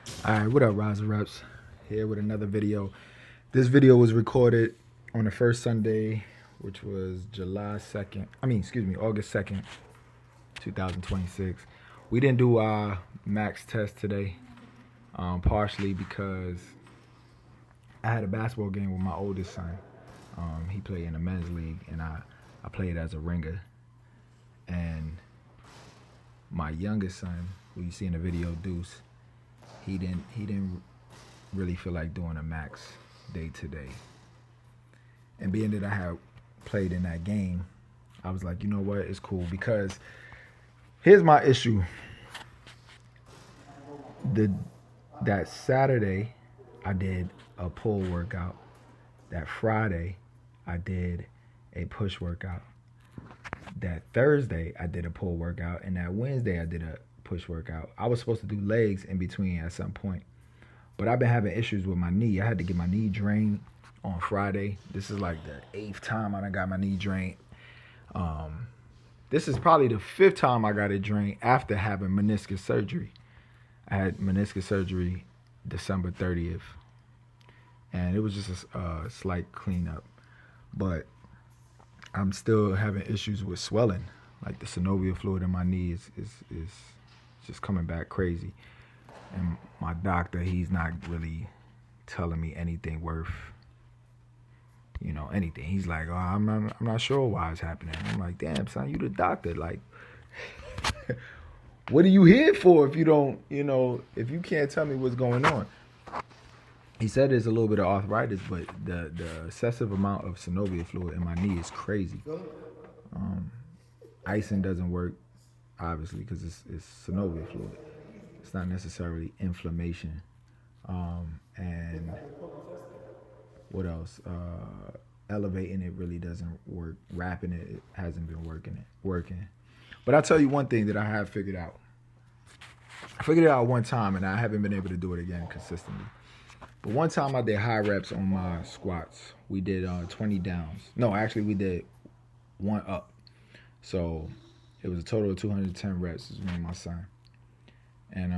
Alright, what up, Rise Reps? Here with another video. This video was recorded on the first Sunday, which was August 2nd, 2026. We didn't do our max test today, partially because I had a basketball game with my oldest son. He played in the men's league, and I played as a ringer. And my youngest son, who you see in the video, Deuce, he didn't really feel like doing a max day today. And being that I had played in that game, I was like, you know what, it's cool, because here's my issue. That Saturday I did a pull workout. That Friday I did a push workout. That Thursday I did a pull workout, and that Wednesday I did a push workout. I was supposed to do legs in between at some point, but I've been having issues with my knee. I had to get my knee drained on Friday. This is like the 8th time I done got my knee drained. This is probably the 5th time I got it drained after having meniscus surgery. I had meniscus surgery December 30th, and it was just a slight cleanup, but I'm still having issues with swelling. Like the synovial fluid in my knee is just coming back crazy. And my doctor, he's not really telling me anything worth, anything. He's like, oh, I'm not sure why it's happening. I'm like, damn, son, you the doctor. Like, what are you here for if you don't, if you can't tell me what's going on? He said there's a little bit of arthritis, but the excessive amount of synovial fluid in my knee is crazy. Icing doesn't work, obviously, because it's synovial fluid. It's not necessarily inflammation. And what else? Elevating it really doesn't work. Wrapping it hasn't been working. But I'll tell you one thing that I have figured out. I figured it out one time, and I haven't been able to do it again consistently. But one time I did high reps on my squats. We did 20 downs. No, actually we did 1 up. So it was a total of 210 reps. This was me and my son. And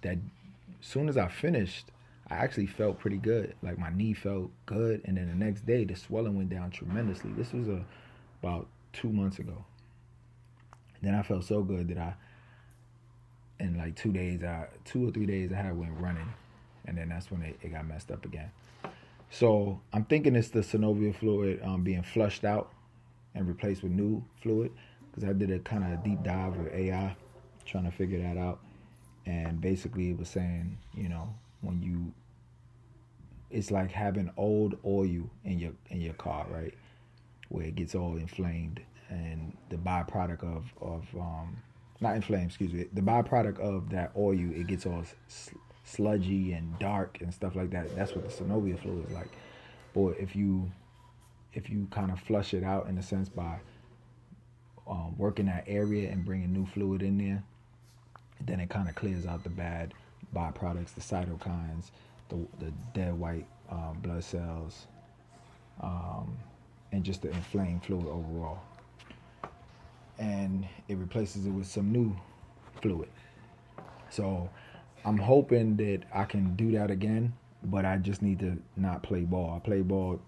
as soon as I finished, I actually felt pretty good. Like my knee felt good, and then the next day the swelling went down tremendously. This was about 2 months ago. Then I felt so good that in like 2 or 3 days, I went running, and then that's when it got messed up again. So I'm thinking it's the synovial fluid being flushed out and replaced with new fluid, because I did a kind of deep dive with AI trying to figure that out. And basically it was saying, it's like having old oil in your car, right? Where it gets all inflamed, and the byproduct of not inflamed, excuse me, the byproduct of that oil, it gets all sludgy and dark and stuff like that. That's what the synovial fluid is like. Or if you kind of flush it out, in a sense, by working that area and bringing new fluid in there, then it kind of clears out the bad byproducts, the cytokines, the dead white blood cells, and just the inflamed fluid overall. And it replaces it with some new fluid. So I'm hoping that I can do that again, but I just need to not play ball. I played ball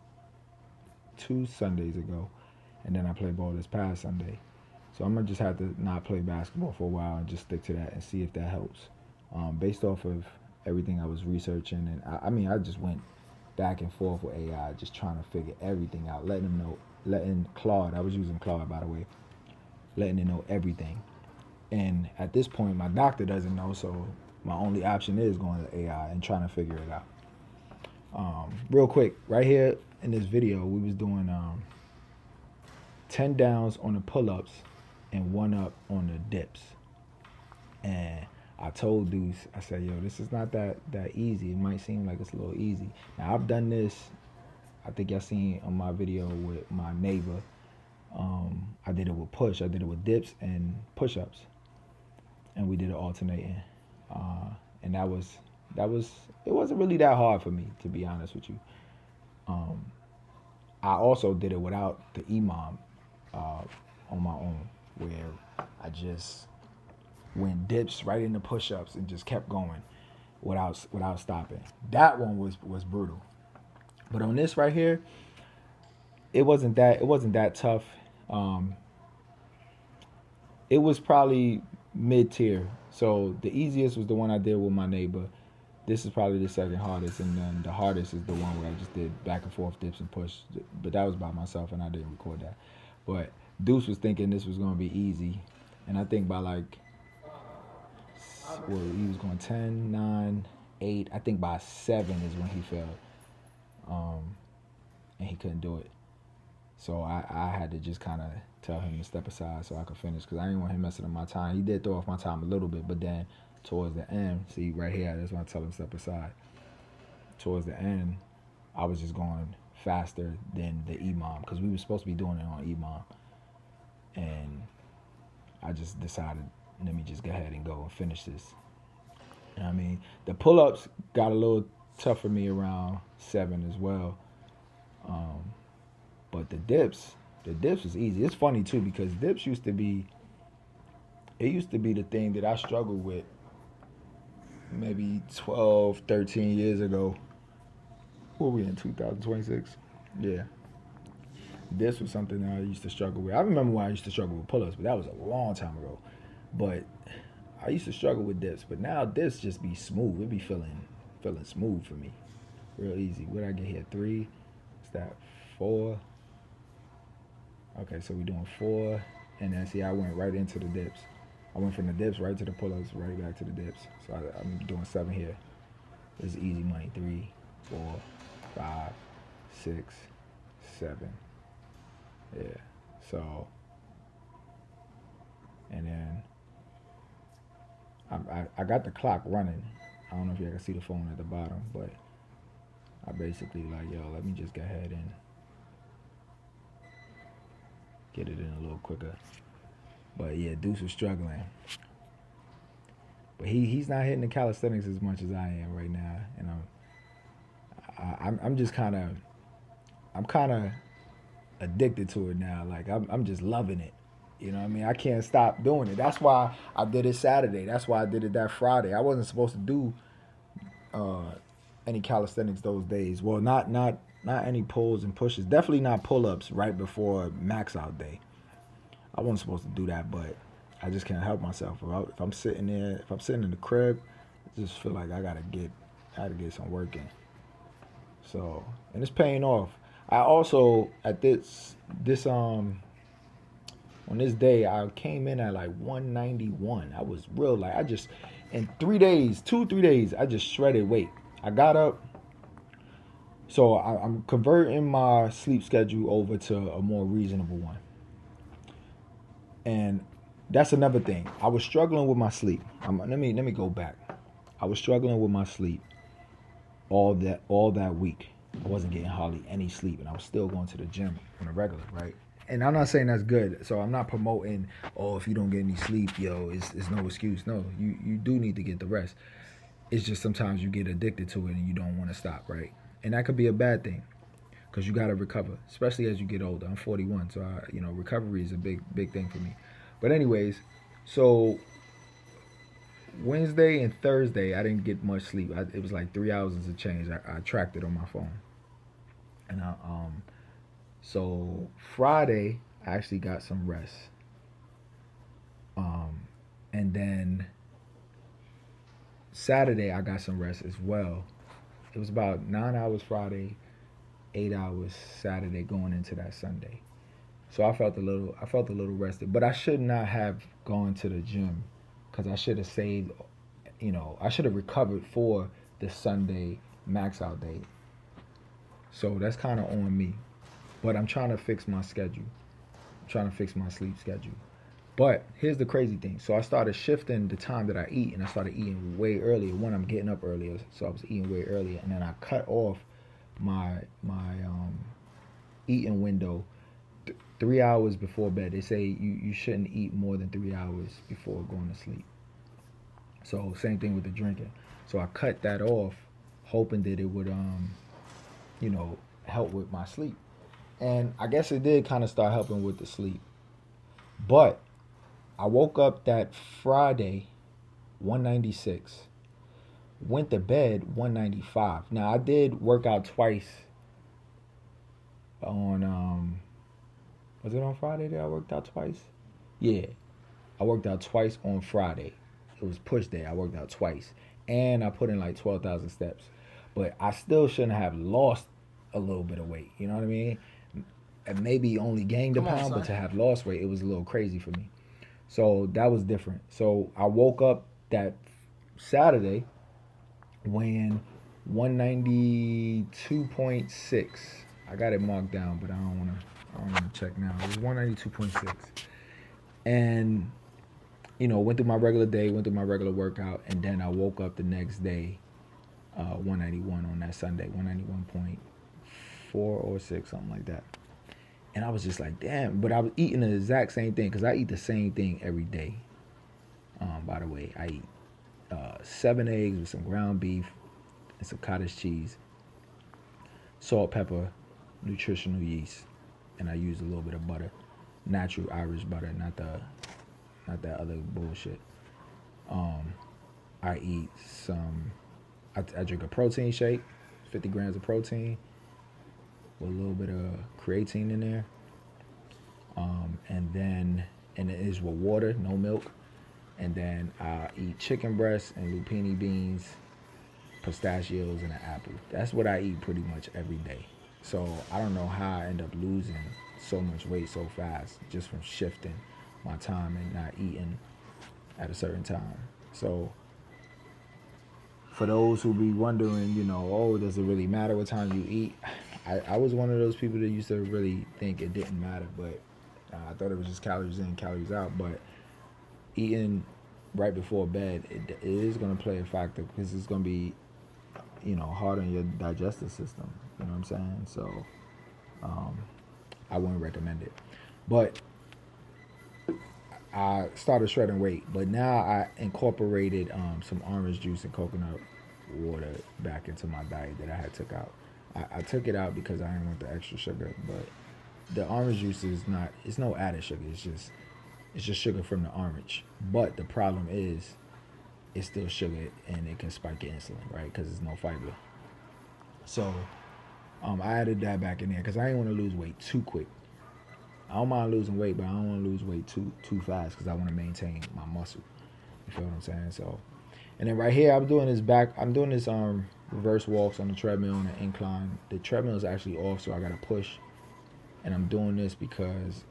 2 Sundays ago, and then I played ball this past Sunday. So I'm going to just have to not play basketball for a while and just stick to that and see if that helps. Based off of everything I was researching, and I just went back and forth with AI, just trying to figure everything out, letting Claude, I was using Claude, by the way, letting it know everything. And at this point, my doctor doesn't know, so my only option is going to AI and trying to figure it out. Real quick, right here in this video, we was doing 10 downs on the pull-ups and 1 up on the dips. And I told Deuce, I said, yo, this is not that easy. It might seem like it's a little easy. Now, I've done this, I think y'all seen on my video with my neighbor. I did it with push. I did it with dips and push-ups. And we did it alternating. And it wasn't really that hard for me, to be honest with you. I also did it without the EMOM on my own, where I just went dips right into push-ups and just kept going without stopping. That one was brutal. But on this right here, it wasn't that tough. Um, it was probably mid tier. So the easiest was the one I did with my neighbor. This is probably the second hardest, and then the hardest is the one where I just did back and forth dips and push. But that was by myself, and I didn't record that. But Deuce was thinking this was gonna be easy, and I think by like, well, he was going 10, 9, 8. I think by 7 is when he failed, and he couldn't do it. So I had to just kind of tell him to step aside so I could finish because I didn't want him messing up my time. He did throw off my time a little bit, but then towards the end, see right here, that's when I tell him to step aside. Towards the end, I was just going faster than the EMOM because we were supposed to be doing it on EMOM. And I just decided, let me just go ahead and go and finish this. You know what I mean? The pull-ups got a little tough for me around 7 as well. But the dips was easy. It's funny too because dips used to be the thing that I struggled with maybe 12, 13 years ago. What were we in, 2026? Yeah. This was something that I used to struggle with. I remember when I used to struggle with pull-ups, but that was a long time ago. But I used to struggle with dips, but now dips just be smooth. It be feeling smooth for me. Real easy. What did I get here? 3. What's that? 4. Okay, so we're doing 4, and then see, I went right into the dips. I went from the dips right to the pull-ups, right back to the dips. So I'm doing 7 here. This is easy money. 3, 4, 5, 6, 7. Yeah. So, and then I got the clock running. I don't know if you can see the phone at the bottom, but I basically like, yo, let me just go ahead and get it in a little quicker. But yeah, Deuce was struggling. But he's not hitting the calisthenics as much as I am right now, and I'm just kind of addicted to it now. Like I'm just loving it. You know what I mean? I can't stop doing it. That's why I did it Saturday. That's why I did it that Friday. I wasn't supposed to do any calisthenics those days. Well, not any pulls and pushes. Definitely not pull-ups right before max out day. I wasn't supposed to do that, but I just can't help myself. If I'm sitting in the crib, I just feel like I gotta get some work in. So, and it's paying off. I also at this on this day I came in at like 191. I was real like I just in 3 days, 2-3 days, I just shredded weight. I got up. So I'm converting my sleep schedule over to a more reasonable one. And that's another thing. I was struggling with my sleep. Let me go back. I was struggling with my sleep all that week. I wasn't getting hardly any sleep, and I was still going to the gym on a regular, right? And I'm not saying that's good. So I'm not promoting, if you don't get any sleep, it's no excuse. No, you do need to get the rest. It's just sometimes you get addicted to it and you don't want to stop, right? And that could be a bad thing because you got to recover, especially as you get older. I'm 41, so recovery is a big thing for me. But anyways, so Wednesday and Thursday, I didn't get much sleep. It was like 3 hours and change. I tracked it on my phone. And so Friday, I actually got some rest. And then Saturday, I got some rest as well. It was about 9 hours Friday, 8 hours Saturday going into that Sunday. So I felt a little rested, but I should not have gone to the gym because I should have saved, I should have recovered for the Sunday max out day. So that's kind of on me, but I'm trying to fix my schedule. I'm trying to fix my sleep schedule. But here's the crazy thing. So I started shifting the time that I eat, and I started eating way earlier. One, I'm getting up earlier, so I was eating way earlier, and then I cut off my eating window 3 hours before bed. They say you shouldn't eat more than 3 hours before going to sleep. So same thing with the drinking. So I cut that off, hoping that it would help with my sleep. And I guess it did kind of start helping with the sleep. But I woke up that Friday, 196. Went to bed 195. Now I did work out twice on was it on Friday that I worked out twice? Yeah. I worked out twice on Friday. It was push day. I worked out twice. And I put in like 12,000 steps. But I still shouldn't have lost a little bit of weight. You know what I mean? And maybe only gained a pound, but to have lost weight, it was a little crazy for me. So that was different. So I woke up that Saturday weighing 192.6. I got it marked down, but I don't want to check now. It was 192.6. And went through my regular day, went through my regular workout, and then I woke up the next day 191 on that Sunday, 191.4 or 6, something like that. And I was just like, damn. But I was eating the exact same thing because I eat the same thing every day. By the way, I eat 7 eggs with some ground beef and some cottage cheese, salt, pepper, nutritional yeast, and I use a little bit of butter, natural Irish butter, not that other bullshit. I eat some. I drink a protein shake, 50 grams of protein, with a little bit of creatine in there. And it is with water, no milk. And then I eat chicken breasts and lupini beans, pistachios, and an apple. That's what I eat pretty much every day. So I don't know how I end up losing so much weight so fast just from shifting my time and not eating at a certain time. So for those who be wondering, oh, does it really matter what time you eat? I was one of those people that used to really think it didn't matter, but I thought it was just calories in, calories out. But eating right before bed, it is going to play a factor because it's going to be, hard on your digestive system. You know what I'm saying? So I wouldn't recommend it. But I started shredding weight. But now I incorporated some orange juice and coconut water back into my diet that I had took out. I took it out because I didn't want the extra sugar, but the orange juice it's no added sugar. It's just sugar from the orange. But the problem is, it's still sugar and it can spike your insulin, right? Because there's no fiber. So I added that back in there because I didn't want to lose weight too quick. I don't mind losing weight, but I don't want to lose weight too fast because I want to maintain my muscle. You feel what I'm saying? So, and then right here, I'm doing this reverse walks on the treadmill on the incline. The treadmill is actually off, so I got to push. And I'm doing this because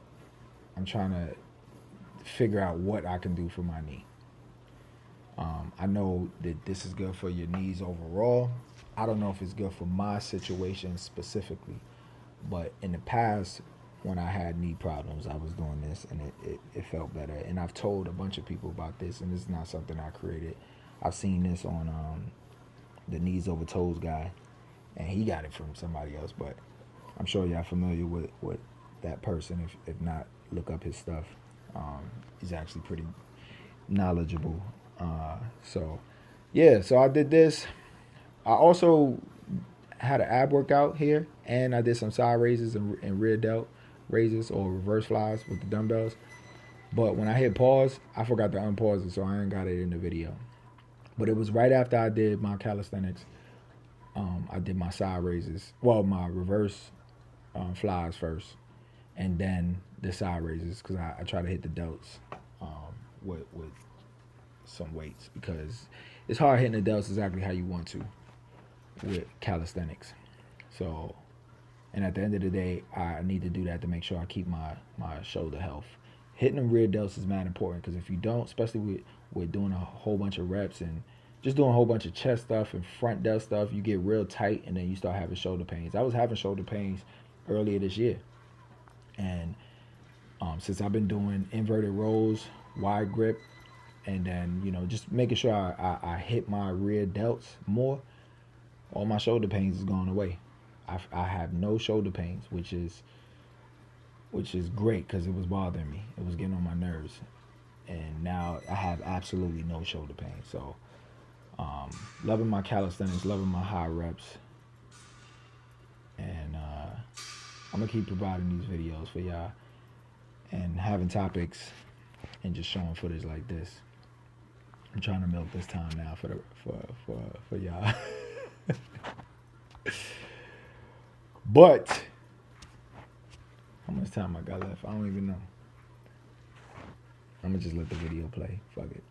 I'm trying to figure out what I can do for my knee. I know that this is good for your knees overall. I don't know if it's good for my situation specifically, but in the past, when I had knee problems, I was doing this and it felt better. And I've told a bunch of people about this, and this is not something I created. I've seen this on the Knees Over Toes guy, and he got it from somebody else, but I'm sure y'all familiar with that person. If not, look up his stuff. He's actually pretty knowledgeable. So I did this. I also had an ab workout here, and I did some side raises and rear delt raises or reverse flies with the dumbbells. But when I hit pause, I forgot to unpause it, so I ain't got it in the video. But it was right after I did my calisthenics. I did my side raises, my reverse flies first, and then the side raises because I try to hit the delts with some weights because it's hard hitting the delts exactly how you want to with calisthenics. So, and at the end of the day, I need to do that to make sure I keep my shoulder health. Hitting them rear delts is mad important because if you don't, especially with doing a whole bunch of reps and just doing a whole bunch of chest stuff and front delt stuff, you get real tight and then you start having shoulder pains. I was having shoulder pains earlier this year. And since I've been doing inverted rows, wide grip, and then, just making sure I hit my rear delts more, all my shoulder pains is going away. I have no shoulder pains, which is great because it was bothering me. It was getting on my nerves. And now I have absolutely no shoulder pain. So loving my calisthenics, loving my high reps. And I'm going to keep providing these videos for y'all and having topics and just showing footage like this. I'm trying to milk this time now for y'all. But how much time I got left? I don't even know. I'm gonna just let the video play. Fuck it.